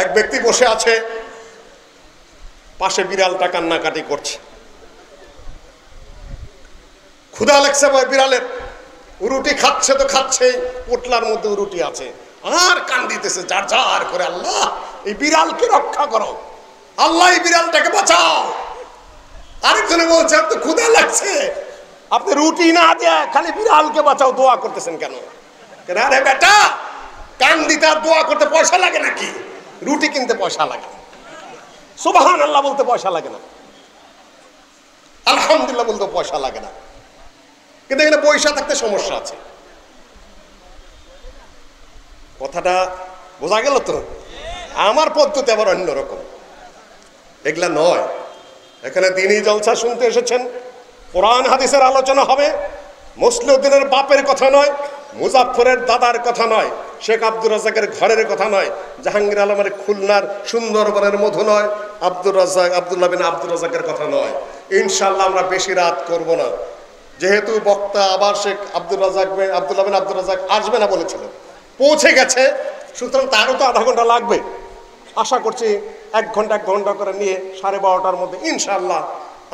এক ব্যক্তি বসে আছে, পাশে বিড়ালটা কান্নাকাটি করছে। ক্ষুধা লাগছে বিড়ালের, রুটি খাচ্ছে তো খাচ্ছেই, পোটলার মধ্যে রুটি আছে, আর কান দিতেছে যার যার করে, আল্লাহ এই বিড়ালকে রক্ষা করো, আল্লাহ এই বিড়ালটাকে বাঁচাও। আরেকজনে বলছে তো ক্ষুধা লাগছে, আপনি রুটি না দিয়ে খালি বিড়ালকে বাঁচাও দোয়া করতেছেন কেন? আরে বেটা, কান দিতে আর দোয়া করতে পয়সা লাগে নাকি? রুটি কিনতে পয়সা লাগে, সুবহানাল্লাহ বলতে পয়সা লাগে না, আলহামদুলিল্লাহ বলতে পয়সা লাগে না, কিন্তু এখানে পয়সা থাকতে সমস্যা আছে। কথাটা বোঝা গেল তো? আমার পদ্ধতি আবার অন্যরকম, এগুলা নয়। এখানে দ্বীনি জলসা শুনতে এসেছেন, কোরআন হাদিসের আলোচনা হবে। মুসলিউদ্দিনের বাপের কথা নয়, মুজাফফরের দাদার কথা নয়, শেখ আব্দুর রাজ্জাকের ঘরের কথা নয়, জাহাঙ্গীর আলমের খুলনার সুন্দরবনের মধু নয়, আব্দুল্লাহ বিন আব্দুর রাজ্জাকের কথা নয়। ইনশাআল্লাহ আমরা বেশি রাত করব না, যেহেতু বক্তা আবার শেখ আব্দুল্লাহ বিন আব্দুর রাজ্জাক আসবে না বলেছিল, পৌঁছে গেছে, সুতরাং তারও তো আধা ঘন্টা লাগবে। আশা করছি 1 ঘন্টা করে নিয়ে 12:30টার মধ্যে ইনশাআল্লাহ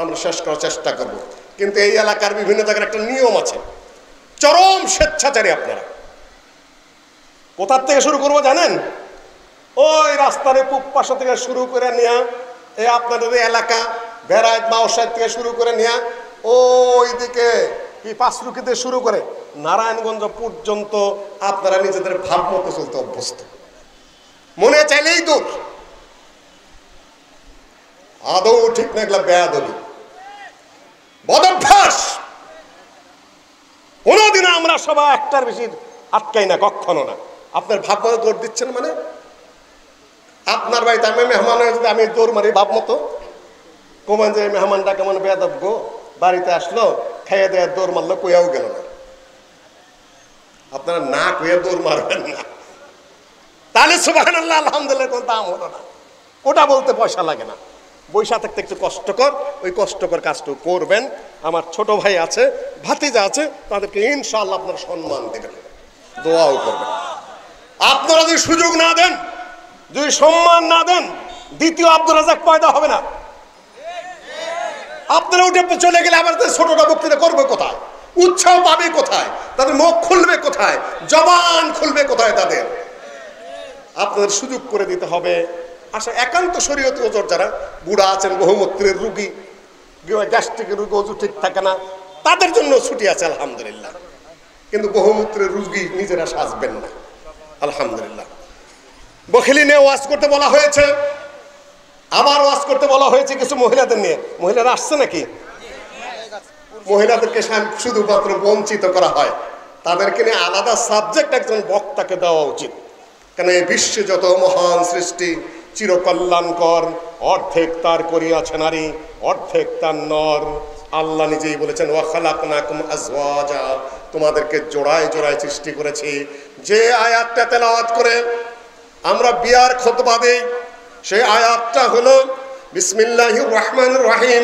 আমরা শেষ করার চেষ্টা করব। কিন্তু এই এলাকার বিভিন্ন জায়গার একটা নিয়ম আছে, চরম স্বেচ্ছাচারী আপনারা। কোথার থেকে শুরু করবো জানেন? ওই রাস্তার পূব পাশ থেকে শুরু করে নেয়া, এই আপনাদের এলাকা বেড়াইত মাওসাদ থেকে শুরু করে নেয়া, ওই দিকে কি পাঁচরুকিতে শুরু করে নারায়ণগঞ্জ পর্যন্ত আপনারা নিজেদের ভাব মতো চলতে অভ্যস্ত, মনে চাইলেই দূর। আদৌ ঠিক না, এগুলা বেয়াদবি, বদভ্যাস। কোনোদিন আমরা সবাই একটার বেশি আটকাই না, কখনো না। আপনার ভাব মতো দৌড় দিচ্ছেন মানে, আপনার বাড়িতে আমি মেহমান হয়ে যদি আমি দৌড় মারি ভাব মতো, কমান যে মেহমানটা কেমন বেয়াদব গো, বাড়িতে আসলো খাইয়ে দেয় দৌড় মারলো, কইয়াও গেল না। আপনারা না কইয়া দৌড় মারবেন না, তাহলে সুবহানাল্লাহ আলহামদুলিল্লাহ কোনো দাম হলো না। ওটা বলতে পয়সা লাগে না, বৈশা থাকতে একটু কষ্টকর, ওই কষ্টকর কাজটা করবেন। আমার ছোট ভাই আছে, ভাতিজা আছে, তাদেরকে ইনশাআল্লাহ আপনারা সম্মান দেবেন, দোয়াও করবেন। আপনারা যদি সুযোগ না দেন, যদি সম্মান না দেন, দ্বিতীয় আব্দুর রাজ্জাক পয়দা হবে না। আপনারা উঠে চলে গেলে আবার ছোটটা বক্তৃতা করবে কোথায়? উৎসাহ পাবে কোথায়? তাদের মুখ খুলবে কোথায়? জবান খুলবে কোথায় তাদের? আপনাদের সুযোগ করে দিতে হবে। আচ্ছা, একান্ত শরীয়তে ওজোর যারা বুড়া আছেন, বহুমূত্রের রুগী, গ্যাস্ট্রিকের রুগী, ওজু ঠিক থাকে না, তাদের জন্য ছুটি আছে আলহামদুলিল্লাহ। কিন্তু বহুমূত্রের রুগী নিজেরা সাজবেন না আলহামদুলিল্লাহ। বখিলি নিয়ে ওয়াজ করতে বলা হয়েছে, আবার ওয়াজ করতে বলা হয়েছে কিছু মহিলাদের নিয়ে। মহিলারা আসছে নাকি? মহিলাদেরকে শুধুমাত্র বঞ্চিত করা হয়, তাদেরকে নিয়ে আলাদা সাবজেক্ট একজন বক্তাকে দেওয়া উচিত। কেন এই বিশ্বে যত মহান সৃষ্টি চিরকল্যাণকর, অর্ধেক তার করিয়াছে নারী, অর্ধেক তার নর। আল্লাহ নিজেই বলেছেন ওয়া খালাকনাকুম আজওয়াজা, তোমাদেরকে জোড়ায় জোড়ায় সৃষ্টি করেছি। যে আয়াতটা তেলাওয়াত করে আমরা বিয়ার খুতবা দেই, সেই আয়াতটা হলো বিসমিল্লাহির রহমানির রহিম,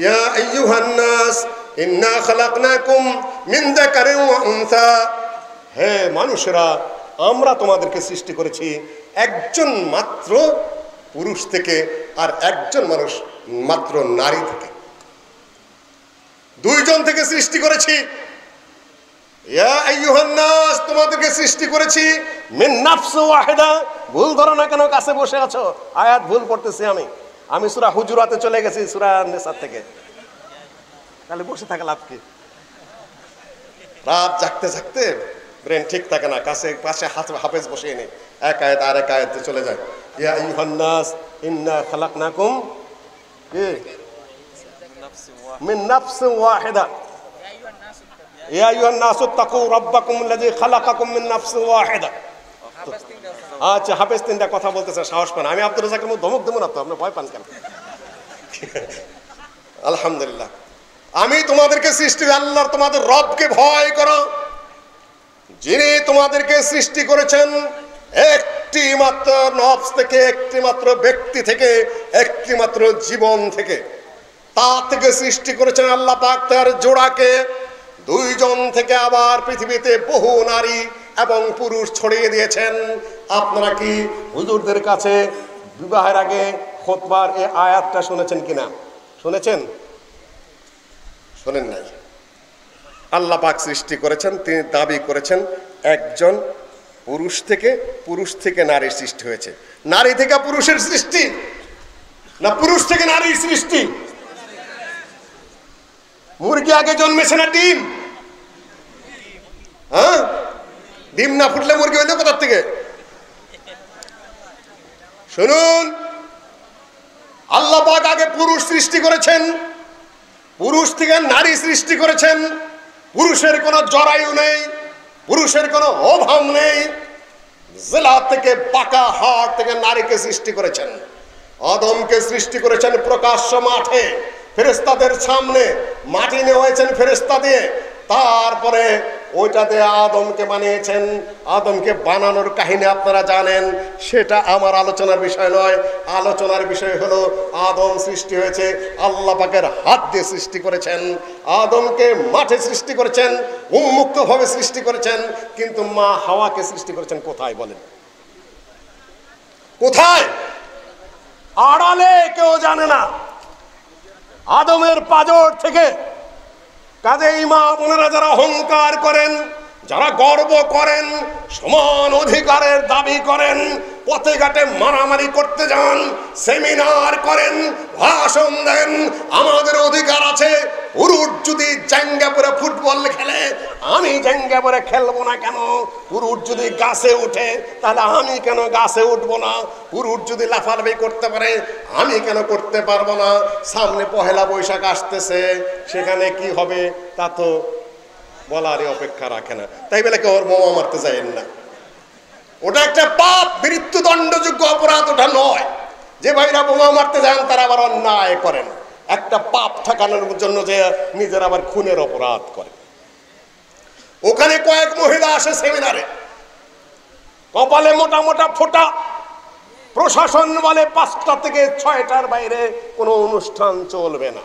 ইয়া আইয়ুহান নাস ইন্না খালাকনাকুম মিন যাকারিন ওয়া উনসা। হে মানুষেরা, আমরা তোমাদেরকে সৃষ্টি করেছি একজন মাত্র পুরুষ থেকে আর একজন মানুষ মাত্র নারী থেকে, দুইজন থেকে সৃষ্টি করেছি। ইয়া আইয়ুহান নাস, তোমাদেরকে সৃষ্টি করেছি মিন নাফস ওয়াহিদা। ভুল ধরো না কেন, কাছে বসে আছো, আয়াত ভুল পড়তেছি আমি সূরা হুজুরাতে চলে গেছি, সূরা নিসা থেকে। তাহলে বসে থাকা লাভ কি? রাত জাগতে জাগতে ব্রেন ঠিক থাকে না, কাছে পাশে হাফেজ বসিয়ে নেই, এক আয়াত আর এক আয়াতে চলে যায়। ইয়া আইয়ুহান নাস ইন্না খালাকনাকুম মিন নাফসিন ওয়াহিদা ইয়া আইয়ুহান নাস তাকু রাব্বাকুম আল্লাযী খালাকাকুম মিন নাফসিন ওয়াহিদা। আচ্ছা, হাফেজ তিনটা কথা বলতেছে, সাহস পান। আমি আব্দুর রাজ্জাকের মধ্যে ধমক দেবো না তো, আপনি ভয় পান কেন? আলহামদুলিল্লাহ, আমি তোমাদেরকে সৃষ্টি, আল্লাহর তোমাদের রবকে ভয় করো, যিনি তোমাদেরকে সৃষ্টি করেছেন একটি মাত্র নফস থেকে, একটি মাত্র ব্যক্তি থেকে, একটি মাত্র জীবন থেকে। তা থেকে সৃষ্টি করেছেন আল্লাহ পাক তার জোড়াকে, দুইজন থেকে আবার পৃথিবীতে বহু নারী এবং পুরুষ ছড়িয়ে দিয়েছেন। আপনারা কি হুজুরদের কাছে বিবাহের আগে খুতবার এই আয়াতটা শুনেছেন কিনা? শুনেছেন? শোনেন নাই? আল্লাহ পাক সৃষ্টি করেছেন, তিনি দাবি করেছেন একজন পুরুষ থেকে নারীর সৃষ্টি হয়েছে। নারী থেকে পুরুষের সৃষ্টি না পুরুষ থেকে নারীর সৃষ্টি? মুরগি আগে জন্মেছে না ডিম? হ্যাঁ, ডিম না ফুটলে মুরগি হইলো কোথা থেকে? শুনুন, আল্লাহ পাক আগে পুরুষ সৃষ্টি করেছেন, পুরুষ থেকে নারী সৃষ্টি করেছেন। পুরুষের কোনো জরায়ু নেই, পুরুষের কোনো অভাব নেই। জেলা থেকে পাকা হাড় থেকে নারীকে সৃষ্টি করেছেন। আদমকে সৃষ্টি করেছেন প্রকাশ্য মাঠে, ফেরেশতাদের সামনে মাটি নিয়ে হয়েছেন ফেরেশতা দিয়ে। তারপরে ওইটাতে আদমকে বানিয়েছেন। আদমকে বানানোর কাহিনী আপনারা জানেন, সেটা আমার আলোচনার বিষয় নয়। আলোচনার বিষয় হলো আদম সৃষ্টি হয়েছে আল্লাহ পাকের হাত দিয়ে সৃষ্টি করেছেন। আদমকে মাঠে সৃষ্টি করেছেন, উন্মুক্তভাবে সৃষ্টি করেছেন। কিন্তু মা হাওয়াকে সৃষ্টি করেছেন কোথায় বলেন? কোথায়? আড়ালে, কেউ জানে না। আদমের পাঁজর থেকে। কাজেই মা বোনেরা যারা অহংকার করেন, যারা গর্ব করেন, সমান অধিকারের দাবি করেন, পথে ঘাটে মারামারি করতে যান, সেমিনার করেন, ভাষণ দেন, আমাদের অধিকার আছে। পুরুষ যদি জাঙ্গা পরে ফুটবল খেলে, আমি জাঙ্গা পরে খেলবো না কেন? পুরুষ যদি গাছে উঠে, তাহলে আমি কেন গাছে উঠবো না? পুরুষ যদি লাফালাফি করতে পারে, আমি কেন করতে পারবো না? সামনে পহেলা বৈশাখ আসতেছে, সেখানে কি হবে তা তো বলারই অপেক্ষা রাখে না। তাই বলে কেউ ওর বোমা মারতে যায়েন না। ওটা একটা পাপ, মৃত্যুদণ্ডযোগ্য অপরাধ ওটা নয়। যে ভাইরা বোমা মারতে যান তারা আবার অন্যায় করেন, একটা পাপ ঠেকানোর জন্য যে নিজের আবার খুনের অপরাধ করে। ওখানে কয়েক মহিলা আসে সেমিনারে, কপালে মোটা মোটা ফোঁটা। প্রশাসন বলে 5টা থেকে 6টার বাইরে কোনো অনুষ্ঠান চলবে না।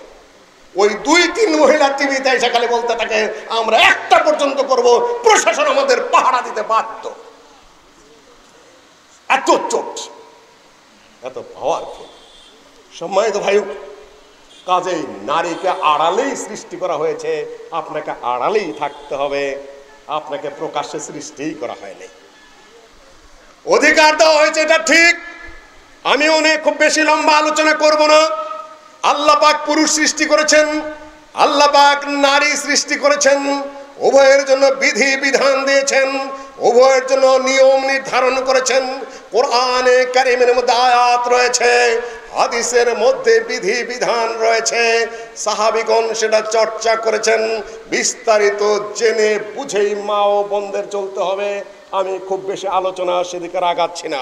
ওই 2-3 মহিলা টিভিতে এসে খালি বলতে থাকে, আমরা 1টা পর্যন্ত করব, প্রশাসন আমাদের পাহারা দিতে বাধ্য। এত চোট, এত পাওয়ারফুল। সম্মানিত ভাই, কাজেই নারীকে আড়ালেই সৃষ্টি করা হয়েছে, আপনাকে আড়ালেই থাকতে হবে, আপনাকে প্রকাশ্যে সৃষ্টিই করা হয়নি। অধিকার দেওয়া হয়েছে, এটা ঠিক। আমি খুব বেশি লম্বা আলোচনা করব না। আল্লাহ পাক পুরুষ সৃষ্টি করেছেন, আল্লাহ পাক নারী সৃষ্টি করেছেন। উভয়ের জন্য বিধি বিধান দিয়েছেন, উভয়ের জন্য নিয়ম নির্ধারণ করেছেন। কোরআনে কারিমের মধ্যে আয়াত রয়েছে, হাদিসের মধ্যে বিধি বিধান রয়েছে। সাহাবীগণ সেটা চর্চা করেছেন। বিস্তারিত জেনে বুঝেই মা ও বোনদের চলতে হবে। আমি খুব বেশি আলোচনা সেদিকে আগাচ্ছি না।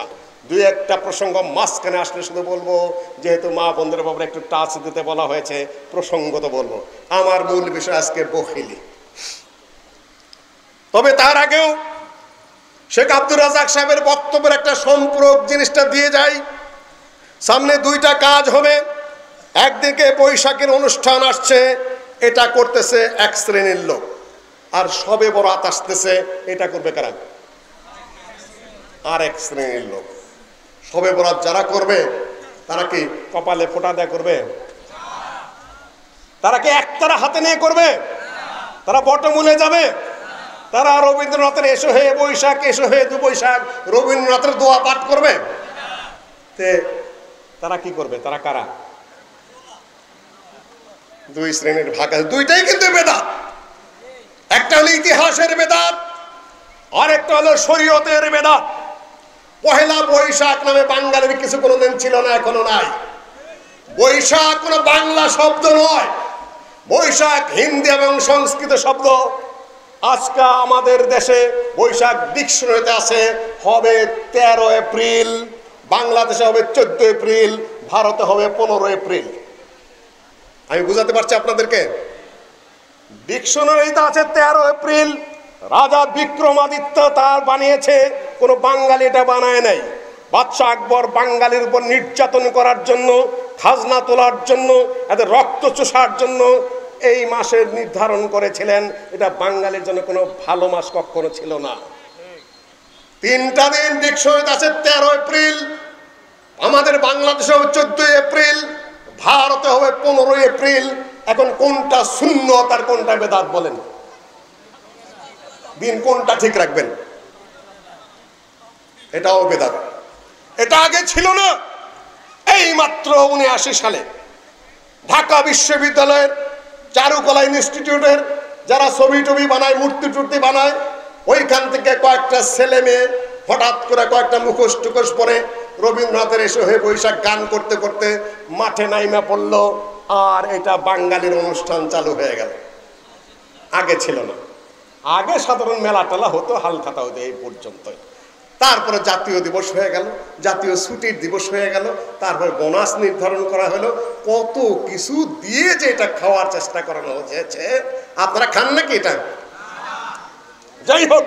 2-1টা প্রসঙ্গ মাঝখানে আসলে শুধু বলবো, যেহেতু মা বোনদের ব্যাপারে একটু টাচ দিতে বলা হয়েছে, প্রসঙ্গত বলবো। আমার মূল বিষয় আজকে বখিলি। তবে তার আগেও শেখ আব্দুর রাজ্জাক সাহেবের বক্তব্যের একটা সম্পূরক জিনিসটা দিয়ে যাই। সামনে 2টা কাজ হবে। একদিকে বৈশাখের অনুষ্ঠান আসছে, এটা করতেছে এক শ্রেণীর লোক, আর সবে বরাত আসতেছে, এটা করবে কারা? আর এক শ্রেণীর লোক। সবে বরাত যারা করবে তারা কি কপালে ফোঁটা দেয়া করবে? তারা কি একতারা হাতে নিয়ে করবে? তারা বটমূলে যাবে? তারা রবীন্দ্রনাথের এসো হে বৈশাখ, এসো হে দু বৈশাখ, রবীন্দ্রনাথের দোয়া পাঠ করবে? তারা কি করবে? তারা কারা? 2 শ্রেণীর ভাগ আছে। 2টাই কিন্তু বেদাত। একটা হলো ইতিহাসের বেদাত, আর একটা হলো শরীয়তের বেদাত। পহেলা বৈশাখ নামে বাঙালির কিছু কোনোদিন ছিল না, এখনো নাই। বৈশাখ কোনো বাংলা শব্দ নয়, বৈশাখ হিন্দি এবং সংস্কৃত শব্দ। আজকে আমাদের দেশে বৈশাখ ডিকশনারিতে আছে, হবে 13 এপ্রিল, বাংলাদেশে হবে 14 এপ্রিল, ভারতে হবে 15 এপ্রিল। আমি বুঝাতে পারছি আপনাদেরকে? ডিকশনারিতে আছে 13 এপ্রিল। রাজা বিক্রমাদিত্য তার বানিয়েছে, কোনো বাঙালি এটা বানায় নাই। বাদশাহ আকবর বাঙালির উপর নির্যাতন করার জন্য, খাজনা তোলার জন্য, এদের রক্ত চোষার জন্য এই মাসের নির্ধারণ করেছিলেন। এটা বাঙালির জন্য কোনো ভালো মাস কখনো ছিল না। 3টা দিন ডিকশনারিতে আছে 13 এপ্রিল। আমাদের বাংলাদেশে 14 এপ্রিল, ভারতে হবে 15 এপ্রিল। এখন কোনটা সুন্নত আর কোনটা বেদাত বলেন? দিন কোনটা ঠিক রাখবেন? এটাও বেদাত। এটা আগে ছিল না। এই মাত্র 79 সালে ঢাকা বিশ্ববিদ্যালয়ের চারুকলা ইনস্টিটিউটের যারা ছবি টবি বানায়, মূর্তি টুর্তি বানায়, ওইখান থেকে কয়েকটা ছেলে মেয়ে হঠাৎ করে কয়েকটা মুখোশ টুকোশ পরে রবীন্দ্রনাথের এসে হয়ে বৈশাখ গান করতে করতে মাঠে নাইমা পড়লো, আর এটা বাঙালির অনুষ্ঠান চালু হয়ে গেল। আগে ছিল না। আগে সাধারণ মেলা টেলা হতো, হালখাতা হতো, এই পর্যন্তই। তারপরে জাতীয় দিবস হয়ে গেল, জাতীয় ছুটির দিবস হয়ে গেল, তারপরে বোনাস নির্ধারণ করা হলো, কত কিছু দিয়ে যে এটা খাওয়ার চেষ্টা করানো হয়েছে। আপনারা খান নাকি এটা? যাই হোক,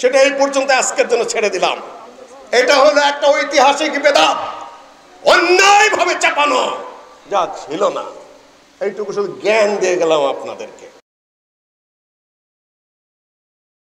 সেটা এই পর্যন্ত আজকের জন্য ছেড়ে দিলাম। এটা হলো একটা ঐতিহাসিক বেদাত, অন্যায়ভাবে চাপানো, যা ছিল না। এইটুকু শুধু জ্ঞান দিয়ে গেলাম আপনাদেরকে।